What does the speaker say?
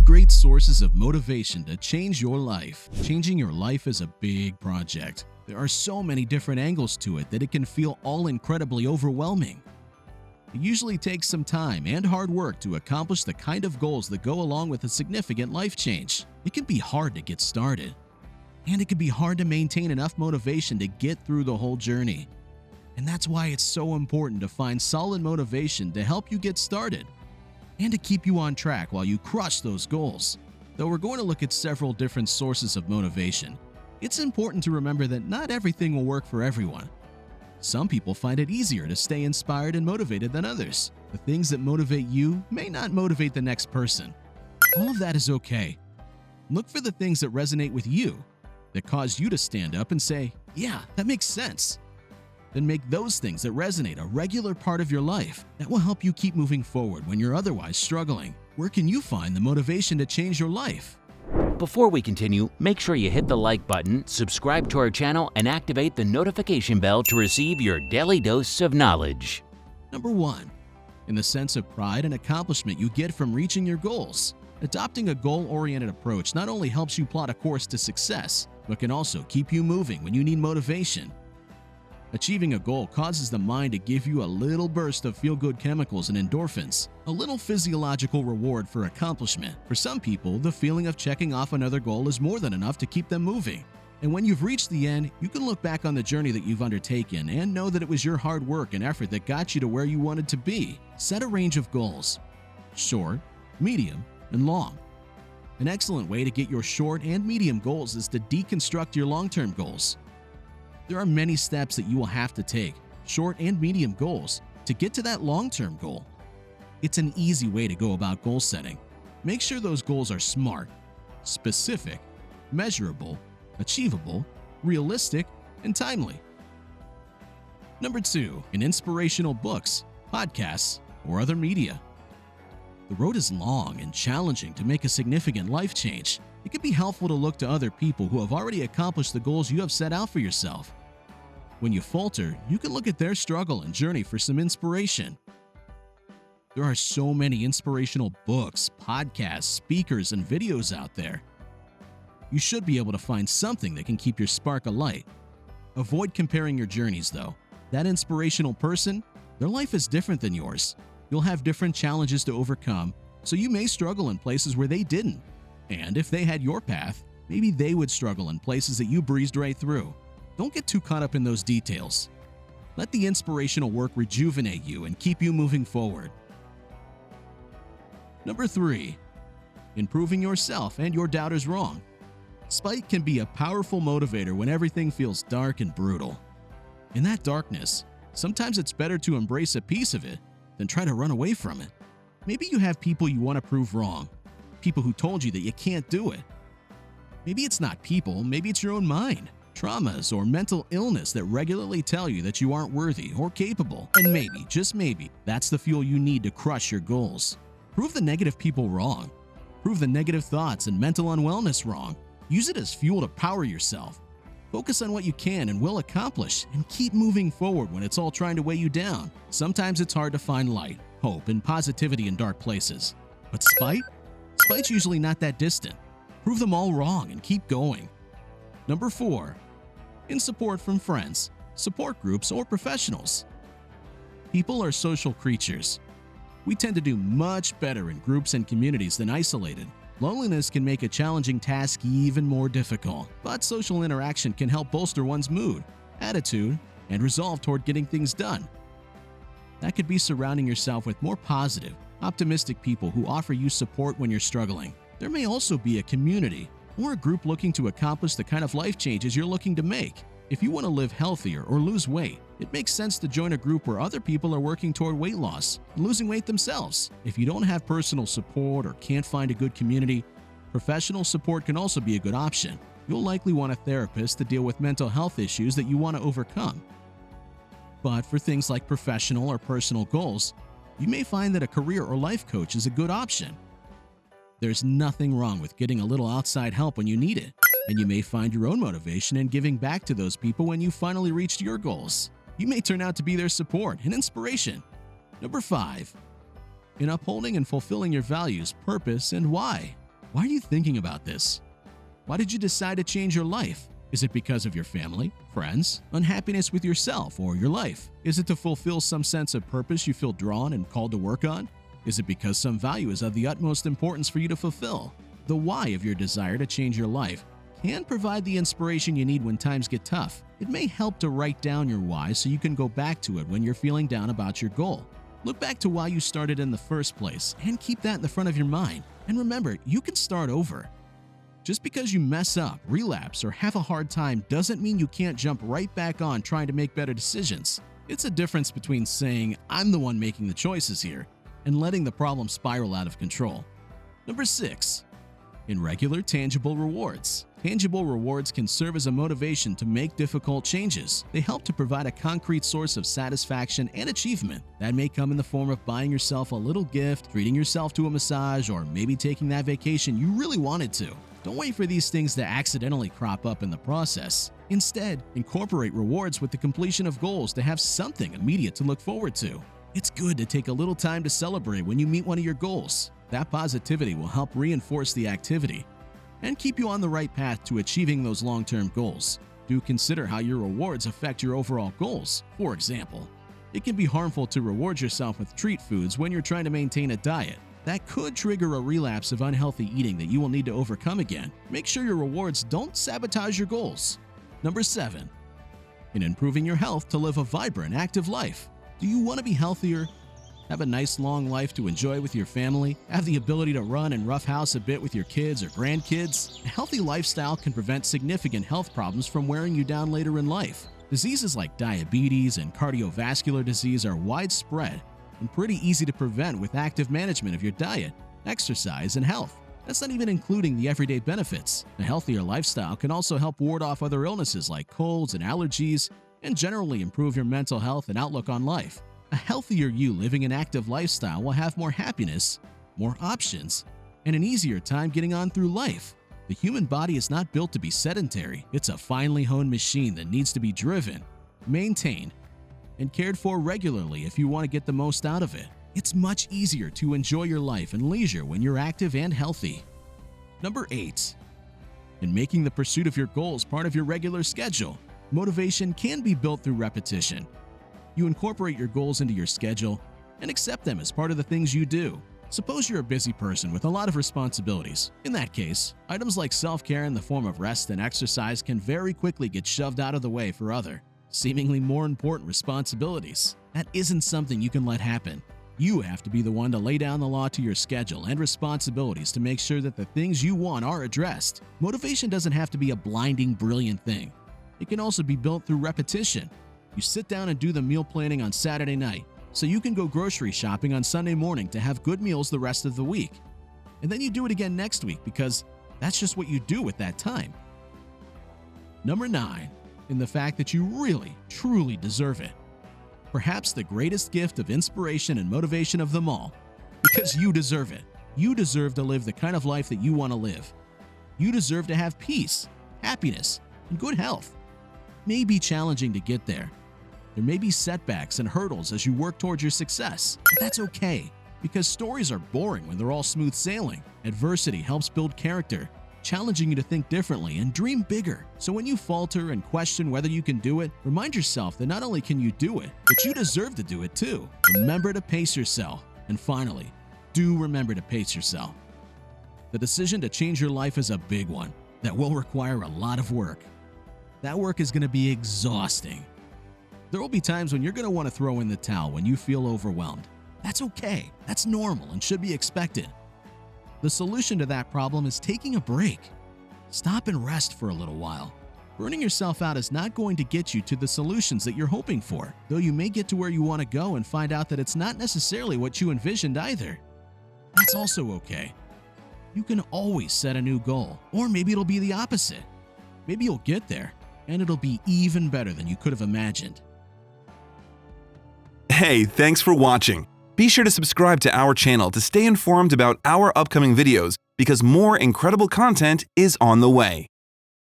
Find great sources of motivation to change your life. Changing your life is a big project. There are so many different angles to it that it can feel all incredibly overwhelming. It usually takes some time and hard work to accomplish the kind of goals that go along with a significant life change. It can be hard to get started, and it can be hard to maintain enough motivation to get through the whole journey. And that's why it's so important to find solid motivation to help you get started and to keep you on track while you crush those goals. Though we're going to look at several different sources of motivation, it's important to remember that not everything will work for everyone. Some people find it easier to stay inspired and motivated than others. The things that motivate you may not motivate the next person. All of that is okay. Look for the things that resonate with you, that cause you to stand up and say, "Yeah, that makes sense." Then make those things that resonate a regular part of your life. That will help you keep moving forward when you're otherwise struggling. Where can you find the motivation to change your life? Before we continue, make sure you hit the like button, subscribe to our channel, and activate the notification bell to receive your daily dose of knowledge. Number 1. In the sense of pride and accomplishment you get from reaching your goals. Adopting a goal-oriented approach not only helps you plot a course to success, but can also keep you moving when you need motivation. Achieving a goal causes the mind to give you a little burst of feel-good chemicals and endorphins, a little physiological reward for accomplishment. For some people, the feeling of checking off another goal is more than enough to keep them moving. And when you've reached the end, you can look back on the journey that you've undertaken and know that it was your hard work and effort that got you to where you wanted to be. Set a range of goals: short, medium, and long. An excellent way to get your short and medium goals is to deconstruct your long-term goals. There are many steps that you will have to take, short and medium goals, to get to that long-term goal. It's an easy way to go about goal setting. Make sure those goals are smart, specific, measurable, achievable, realistic, and timely. Number 2. In inspirational books, podcasts, or other media. The road is long and challenging to make a significant life change. It can be helpful to look to other people who have already accomplished the goals you have set out for yourself. When you falter, you can look at their struggle and journey for some inspiration. There are so many inspirational books, podcasts, speakers, and videos out there. You should be able to find something that can keep your spark alight. Avoid comparing your journeys, though. That inspirational person, their life is different than yours. You'll have different challenges to overcome, so you may struggle in places where they didn't. And if they had your path, maybe they would struggle in places that you breezed right through. Don't get too caught up in those details. Let the inspirational work rejuvenate you and keep you moving forward. Number 3. In proving yourself and your doubters wrong. Spite can be a powerful motivator when everything feels dark and brutal. In that darkness, sometimes it's better to embrace a piece of it than try to run away from it. Maybe you have people you want to prove wrong, people who told you that you can't do it. Maybe it's not people, maybe it's your own mind, traumas, or mental illness that regularly tell you that you aren't worthy or capable. And maybe, just maybe, that's the fuel you need to crush your goals. Prove the negative people wrong. Prove the negative thoughts and mental unwellness wrong. Use it as fuel to power yourself. Focus on what you can and will accomplish, and keep moving forward when it's all trying to weigh you down. Sometimes it's hard to find light, hope, and positivity in dark places. But spite? Spite's usually not that distant. Prove them all wrong and keep going. Number 4. In support from friends, support groups, or professionals. People are social creatures. We tend to do much better in groups and communities than isolated. Loneliness can make a challenging task even more difficult, but social interaction can help bolster one's mood, attitude, and resolve toward getting things done. That could be surrounding yourself with more positive, optimistic people who offer you support when you're struggling. There may also be a community or a group looking to accomplish the kind of life changes you're looking to make. If you want to live healthier or lose weight, it makes sense to join a group where other people are working toward weight loss and losing weight themselves. If you don't have personal support or can't find a good community, professional support can also be a good option. You'll likely want a therapist to deal with mental health issues that you want to overcome. But for things like professional or personal goals, you may find that a career or life coach is a good option. There's nothing wrong with getting a little outside help when you need it, and you may find your own motivation in giving back to those people when you finally reached your goals. You may turn out to be their support and inspiration. Number 5. In upholding and fulfilling your values, purpose, and why. Why are you thinking about this? Why did you decide to change your life? Is it because of your family, friends, unhappiness with yourself or your life? Is it to fulfill some sense of purpose you feel drawn and called to work on? Is it because some value is of the utmost importance for you to fulfill? The why of your desire to change your life can provide the inspiration you need when times get tough. It may help to write down your why so you can go back to it when you're feeling down about your goal. Look back to why you started in the first place and keep that in the front of your mind. And remember, you can start over. Just because you mess up, relapse, or have a hard time doesn't mean you can't jump right back on trying to make better decisions. It's a difference between saying, "I'm the one making the choices here," and letting the problem spiral out of control. Number 6. In regular, tangible rewards. Tangible rewards can serve as a motivation to make difficult changes. They help to provide a concrete source of satisfaction and achievement. That may come in the form of buying yourself a little gift, treating yourself to a massage, or maybe taking that vacation you really wanted to. Don't wait for these things to accidentally crop up in the process. Instead, incorporate rewards with the completion of goals to have something immediate to look forward to. It's good to take a little time to celebrate when you meet one of your goals. That positivity will help reinforce the activity and keep you on the right path to achieving those long-term goals. Do consider how your rewards affect your overall goals. For example, it can be harmful to reward yourself with treat foods when you're trying to maintain a diet. That could trigger a relapse of unhealthy eating that you will need to overcome again. Make sure your rewards don't sabotage your goals. Number 7. In improving your health to live a vibrant, active life. Do you want to be healthier? Have a nice long life to enjoy with your family? Have the ability to run and roughhouse a bit with your kids or grandkids? A healthy lifestyle can prevent significant health problems from wearing you down later in life. Diseases like diabetes and cardiovascular disease are widespread and pretty easy to prevent with active management of your diet, exercise, and health. That's not even including the everyday benefits. A healthier lifestyle can also help ward off other illnesses like colds and allergies, and generally improve your mental health and outlook on life. A healthier you living an active lifestyle will have more happiness, more options, and an easier time getting on through life. The human body is not built to be sedentary. It's a finely honed machine that needs to be driven, maintained, and cared for regularly if you want to get the most out of it. It's much easier to enjoy your life and leisure when you're active and healthy. Number 8. In making the pursuit of your goals part of your regular schedule, motivation can be built through repetition. You incorporate your goals into your schedule and accept them as part of the things you do. Suppose you're a busy person with a lot of responsibilities. In that case, items like self-care in the form of rest and exercise can very quickly get shoved out of the way for other, seemingly more important responsibilities. That isn't something you can let happen. You have to be the one to lay down the law to your schedule and responsibilities to make sure that the things you want are addressed. Motivation doesn't have to be a blinding, brilliant thing. It can also be built through repetition. You sit down and do the meal planning on Saturday night, so you can go grocery shopping on Sunday morning to have good meals the rest of the week. And then you do it again next week because that's just what you do at that time. Number 9. In the fact that you really, truly deserve it. Perhaps the greatest gift of inspiration and motivation of them all, because you deserve it. You deserve to live the kind of life that you want to live. You deserve to have peace, happiness, and good health. It may be challenging to get there. There may be setbacks and hurdles as you work towards your success, but that's okay, because stories are boring when they're all smooth sailing. Adversity helps build character, challenging you to think differently and dream bigger. So when you falter and question whether you can do it, remind yourself that not only can you do it, but you deserve to do it too. Remember to pace yourself. And finally, do remember to pace yourself. The decision to change your life is a big one that will require a lot of work. That work is going to be exhausting. There will be times when you're going to want to throw in the towel when you feel overwhelmed. That's okay. That's normal and should be expected. The solution to that problem is taking a break. Stop and rest for a little while. Burning yourself out is not going to get you to the solutions that you're hoping for, though you may get to where you want to go and find out that it's not necessarily what you envisioned either. That's also okay. You can always set a new goal, or maybe it'll be the opposite. Maybe you'll get there, and it'll be even better than you could have imagined. Hey, thanks for watching. Be sure to subscribe to our channel to stay informed about our upcoming videos because more incredible content is on the way.